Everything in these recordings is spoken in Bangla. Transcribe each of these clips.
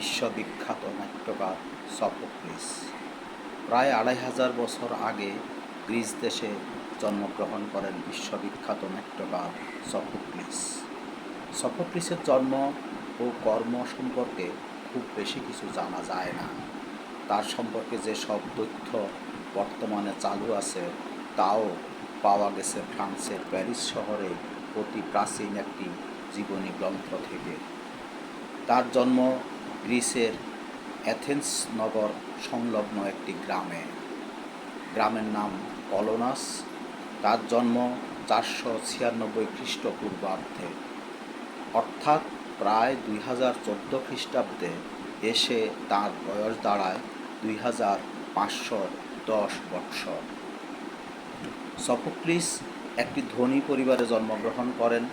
বিশ্ববিখ্যাত নাট্যকার সফোক্লিস। প্রায় ২৫০০ বছর আগে গ্রিস দেশে জন্মগ্রহণ করেন বিশ্ববিখ্যাত নাট্যকার সফোক্লিস। সফোক্লিসের জন্ম ও কর্ম সম্পর্কে খুব বেশি কিছু জানা যায় না। তার সম্পর্কে যেসব তথ্য বর্তমানে চালু আছে তাও পাওয়া গেছে ফ্রান্সের প্যারিস শহরে অতি প্রাচীন একটি জীবনী গ্রন্থ থেকে। তার জন্ম গ্রিসের অ্যাথেন্স নগর সংলগ্ন একটি গ্রামের নাম কলোনাস। তার জন্ম ৪৯৬ খ্রিস্টপূর্বাব্দে, অর্থাৎ প্রায় ২০১৪ খ্রিস্টাব্দে এসে তার বয়স দাঁড়ায় ২৫১০ বৎসর। সফোক্লিস একটি ধনী পরিবারে জন্মগ্রহণ করেন।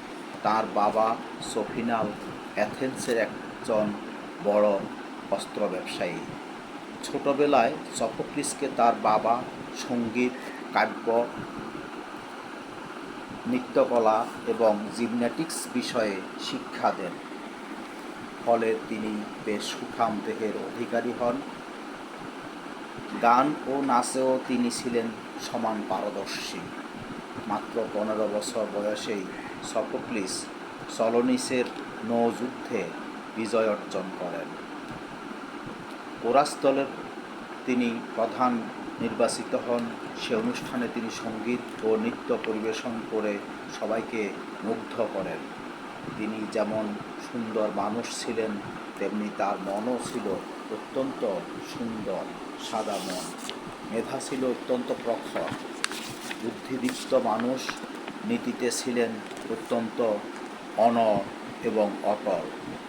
তার বাবা সোফিনাল অ্যাথেন্সের একজন বড় অস্ত্র ব্যবসায়ী। ছোটবেলায় সফোক্লিসকে তার বাবা সঙ্গীত, কাব্য, নৃত্যকলা এবং জিমন্যাস্টিক্স বিষয়ে শিক্ষা দেন। ফলে তিনি বেশ সুঠাম দেহের অধিকারী হন। গান ও নাচেও তিনি ছিলেন সমান পারদর্শী। মাত্র ১৫ বছর বয়সেই সফোক্লিস সলোনিসের নৌযুদ্ধে বিজয় অর্জন করেন। কোরাস দলের তিনি প্রধান নির্বাচিত হন। সে অনুষ্ঠানে তিনি সঙ্গীত ও নৃত্য পরিবেশন করে সবাইকে মুগ্ধ করেন। তিনি যেমন সুন্দর মানুষ ছিলেন, তেমনি তার মনও ছিল অত্যন্ত সুন্দর, সাদা মন। মেধা ছিল অত্যন্ত প্রখর, বুদ্ধিদীপ্ত মানুষ। নীতিতে ছিলেন অত্যন্ত অনড় এবং অটল।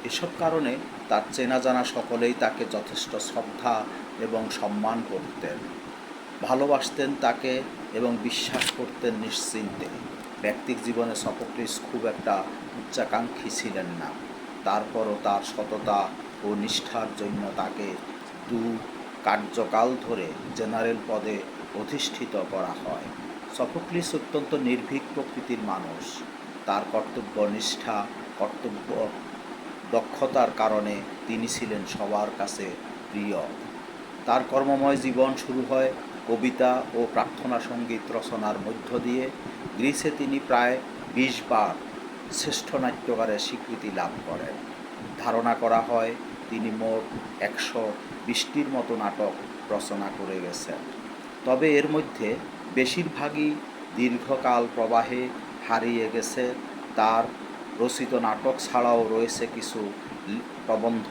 এসব কারণে তার চেনা জানা সকলেই তাকে যথেষ্ট শ্রদ্ধা এবং সম্মান করতেন, ভালোবাসতেন তাকে এবং বিশ্বাস করতেন নিশ্চিন্তে। ব্যক্তিক জীবনে সফোক্লিস খুব একটা উচ্চাকাঙ্ক্ষী ছিলেন না। তারপরও তার সততা ও নিষ্ঠার জন্য তাকে ২ কার্যকাল ধরে জেনারেল পদে অধিষ্ঠিত করা হয়। সফোক্লিস অত্যন্ত নির্ভীক প্রকৃতির মানুষ। তার কর্তব্যনিষ্ঠা, কর্তব্য দক্ষতার কারণে তিনি ছিলেন সবার কাছে প্রিয়। তার কর্মময় জীবন শুরু হয় কবিতা ও প্রার্থনা সঙ্গীত রচনার মধ্য দিয়ে। গ্রিসে তিনি প্রায় ২০ বার শ্রেষ্ঠ নাট্যকারের স্বীকৃতি লাভ করেন। ধারণা করা হয় তিনি মোট ১২০টির মতো নাটক রচনা করে গেছেন। তবে এর মধ্যে বেশিরভাগই দীর্ঘকাল প্রবাহে হারিয়ে গেছে। তার রচিত নাটক ছাড়াও রয়েছে কিছু প্রবন্ধ,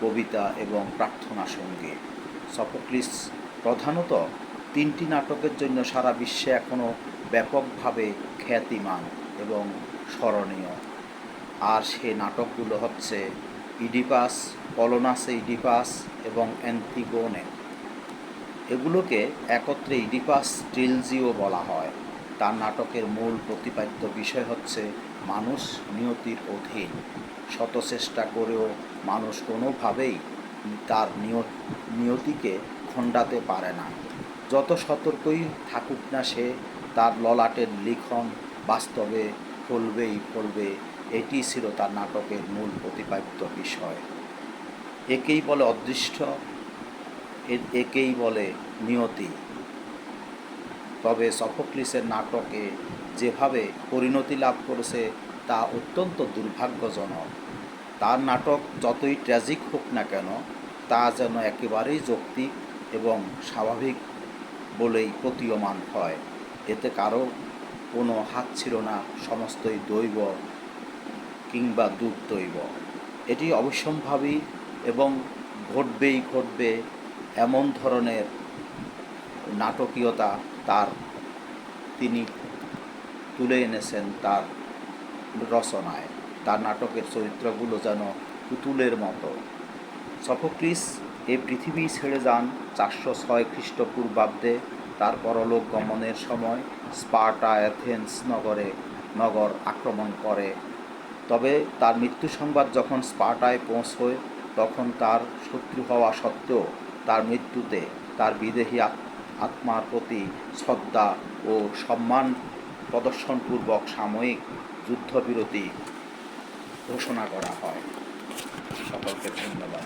কবিতা এবং প্রার্থনা সঙ্গীত। সফোক্লিস প্রধানত ৩টি নাটকের জন্য সারা বিশ্বে এখনও ব্যাপকভাবে খ্যাতিমান এবং স্মরণীয়। আর সে নাটকগুলো হচ্ছে ইডিপাস, কলোনাসে ইডিপাস এবং অ্যান্টিগোনে। এগুলোকে একত্রে ইডিপাস ট্রিলজিও বলা হয়। তার নাটকের মূল প্রতিপাদ্য বিষয় হচ্ছে মানুষ নিয়তির অধীন। শত চেষ্টা করেও মানুষ কোনোভাবেই তার নিয়তিকে খণ্ডাতে পারে না। যত সতর্কই থাকুক না সে, তার ললাটের লিখন বাস্তবে ফলবে। এটি ছিল তার নাটকের মূল প্রতিপাদ্য বিষয়। একেই বলে অদৃষ্ট, একেই বলে নিয়তি। তবে সফোক্লিসের নাটকে যেভাবে পরিণতি লাভ করেছে তা অত্যন্ত দুর্ভাগ্যজনক। তার নাটক যতই ট্র্যাজিক হোক না কেন, তা যেন একেবারেই যৌক্তিক এবং স্বাভাবিক বলেই প্রতীয়মান হয়। এতে কারো কোনো হাত ছিল না, সমস্তই দৈব কিংবা দুর্দৈব। এটি অবশ্যম্ভাবী এবং ঘটবে এমন ধরনের নাটকীয়তা তিনি তুলে এনেছেন তার রচনায়। তার নাটকের চরিত্রগুলো যেন পুতুলের মতো। সফোক্লিস এই পৃথিবী ছেড়ে যান ৪০৬ খ্রিস্টপূর্বাব্দে। তার পরলোক গমনের সময় স্পার্টা অ্যাথেন্স নগর আক্রমণ করে। তবে তার মৃত্যু সংবাদ যখন স্পার্টায় পৌঁছয় তখন তার শত্রু হওয়া সত্ত্বেও তার মৃত্যুতে তার বিদেহী আত্মার প্রতি শ্রদ্ধা ও সম্মান প্রদর্শনপূর্বক সাময়িক যুদ্ধবিরতি ঘোষণা করা হয়। সকলকে ধন্যবাদ।